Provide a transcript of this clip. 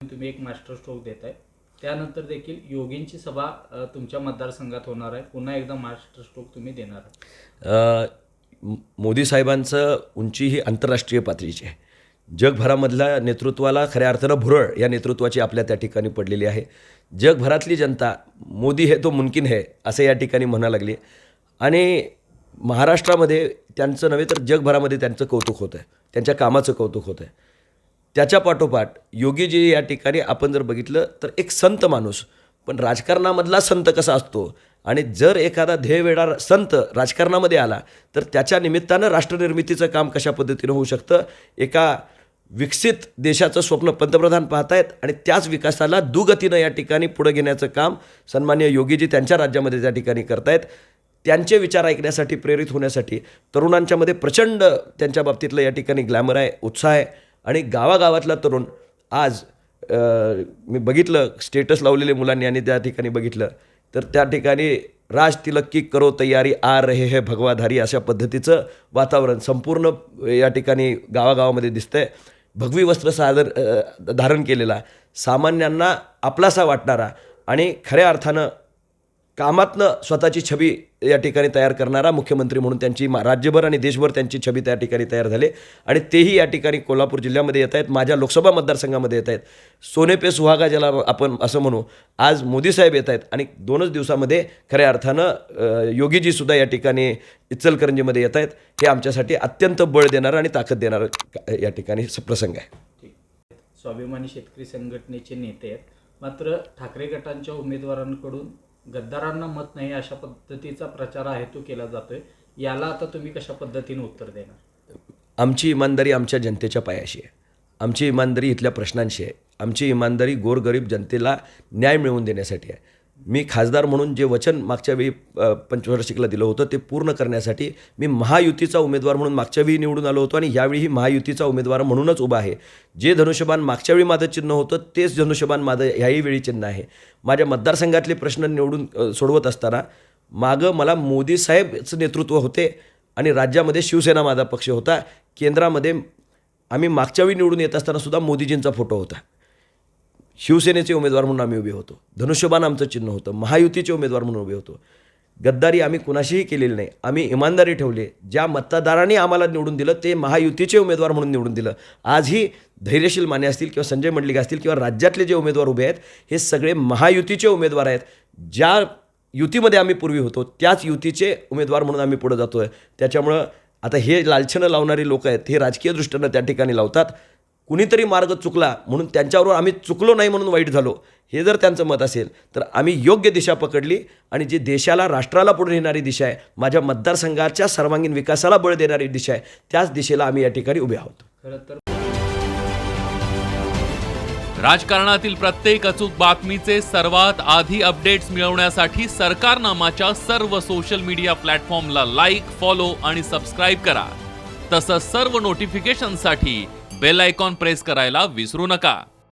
तुम्ही एक master stroke देताय. त्यानंतर देखील योगींची सभा तुमच्या मतदारसंघात होणार आहे. पुन्हा एकदा मास्टर स्ट्रोक तुम्ही देणार आहात. मोदी साहेबांचं उंची ही आंतरराष्ट्रीय पातळीची आहे. जगभरामधल्या नेतृत्वाला खऱ्या अर्थानं भुरळ या नेतृत्वाची आपल्या त्या ठिकाणी पडलेली आहे. जगभरातली जनता मोदी है तो मुमकिन है असं या ठिकाणी म्हणा लागली आणि महाराष्ट्रामध्ये त्यांचं नव्हे तर जगभरामध्ये त्यांचं कौतुक होतं आहे, त्यांच्या कामाचं कौतुक होतं आहे. त्याच्या पाठोपाठ योगीजी या ठिकाणी आपण जर बघितलं तर एक संत माणूस, पण राजकारणामधला संत कसा असतो आणि जर एखादा ध्येयवेडा संत राजकारणामध्ये आला तर त्याच्या निमित्तानं राष्ट्रनिर्मितीचं काम कशा पद्धतीनं होऊ शकतं. एका विकसित देशाचं स्वप्न पंतप्रधान पाहतायत आणि त्याच विकासाला दुगतीनं या ठिकाणी पुढे घेण्याचं काम सन्माननीय योगीजी त्यांच्या राज्यामध्ये त्या ठिकाणी करतायत. त्यांचे विचार ऐकण्यासाठी प्रेरित होण्यासाठी तरुणांच्यामध्ये प्रचंड त्यांच्या बाबतीतलं या ठिकाणी ग्लॅमर आहे, उत्साह आहे आणि गावागावातला तरुण आज मी बघितलं स्टेटस लावलेले मुलांनी आणि त्या ठिकाणी बघितलं तर त्या ठिकाणी राज तिलक की करो तयारी आ रहे है भगवाधारी अशा पद्धतीचं वातावरण संपूर्ण या ठिकाणी गावागावामध्ये दिसतंय. भगवी वस्त्र धारण केलेला, सामान्यांना आपलासा वाटणारा आणि खऱ्या अर्थानं कामातनं स्वतःची छबी या ठिकाणी तयार करणारा मुख्यमंत्री म्हणून त्यांची राज्यभर आणि देशभर त्यांची छबी त्या ठिकाणी तयार झाली आणि तेही या ठिकाणी कोल्हापूर जिल्ह्यामध्ये येत आहेत, माझ्या लोकसभा मतदारसंघामध्ये येत आहेत. सोने पे सुहागा ज्याला आपण असं म्हणू, आज मोदी साहेब येत आहेत आणि 2च दिवसामध्ये खऱ्या अर्थानं योगीजीसुद्धा या ठिकाणी इचलकरंजीमध्ये येत आहेत. हे आमच्यासाठी अत्यंत बळ देणारं आणि ताकद देणारं या ठिकाणी प्रसंग आहे. ठीक. स्वाभिमानी शेतकरी संघटनेचे नेते आहेत, मात्र ठाकरे गटांच्या उमेदवारांकडून गद्दारांना मत नाही अशा पद्धतीचा प्रचार आहे तो केला जातोय. याला आता तुम्ही कशा पद्धतीने उत्तर देणार? आमची इमानदारी आमच्या जनतेच्या पायाशी आहे. आमची इमानदारी इथल्या प्रश्नांशी आहे. आमची इमानदारी गोरगरीब जनतेला न्याय मिळवून देण्यासाठी आहे. मी खासदार म्हणून जे वचन मागच्या वेळी पंचवार्षिकला दिलं होतं ते पूर्ण करण्यासाठी मी महायुतीचा उमेदवार म्हणून मागच्या वेळी निवडून आलो होतो आणि यावेळीही महायुतीचा उमेदवार म्हणूनच उभा आहे. जे धनुष्यबाण मागच्या वेळी माझं चिन्ह होतं तेच धनुष्यबाण माझं ह्याही वेळी चिन्ह आहे. माझ्या मतदारसंघातले प्रश्न निवडून सोडवत असताना मागं मला मोदी साहेबचं नेतृत्व होते आणि राज्यामध्ये शिवसेना माझा पक्ष होता. केंद्रामध्ये आम्ही मागच्या वेळी निवडून येत असताना सुद्धा मोदीजींचा फोटो होता. शिवसेनेचे उमेदवार म्हणून आम्ही उभे होतो. धनुष्यबाण आमचं चिन्ह होतं. महायुतीचे उमेदवार म्हणून उभे होतो. गद्दारी आम्ही कुणाशीही केलेली नाही. आम्ही इमानदारी ठेवली. ज्या मतदारांनी आम्हाला निवडून दिलं ते महायुतीचे उमेदवार म्हणून निवडून दिलं. आजही धैर्यशील माने असतील किंवा संजय मंडलिक असतील किंवा राज्यातले जे उमेदवार उभे आहेत हे सगळे महायुतीचे उमेदवार आहेत. ज्या युतीमध्ये आम्ही पूर्वी होतो त्याच युतीचे उमेदवार म्हणून आम्ही पुढे जातो आहे. त्याच्यामुळं आता हे लालछनं लावणारी लोक आहेत हे राजकीय दृष्टीनं त्या ठिकाणी लावतात. कुणीतरी मार्ग चुकला म्हणून त्यांच्याबरोबर आम्ही चुकलो नाही म्हणून वाईट झालो हे जर त्यांचं मत असेल तर आम्ही योग्य दिशा पकडली आणि जी देशाला राष्ट्राला पुढे नेणारी दिशा आहे, माझ्या मतदारसंघाच्या सर्वांगीण विकासाला बळ देणारी दिशा आहे, त्याच दिशेला आम्ही या ठिकाणी उभे आहोत. खरं तर राजकारणातील प्रत्येक अचूक बातमीचे सर्वात आधी अपडेट्स मिळवण्यासाठी सरकारनामाच्या सर्व सोशल मीडिया प्लॅटफॉर्मला लाईक, फॉलो आणि सबस्क्राईब करा. तसंच सर्व नोटिफिकेशनसाठी बेल आयकॉन प्रेस करायला विसरू नका.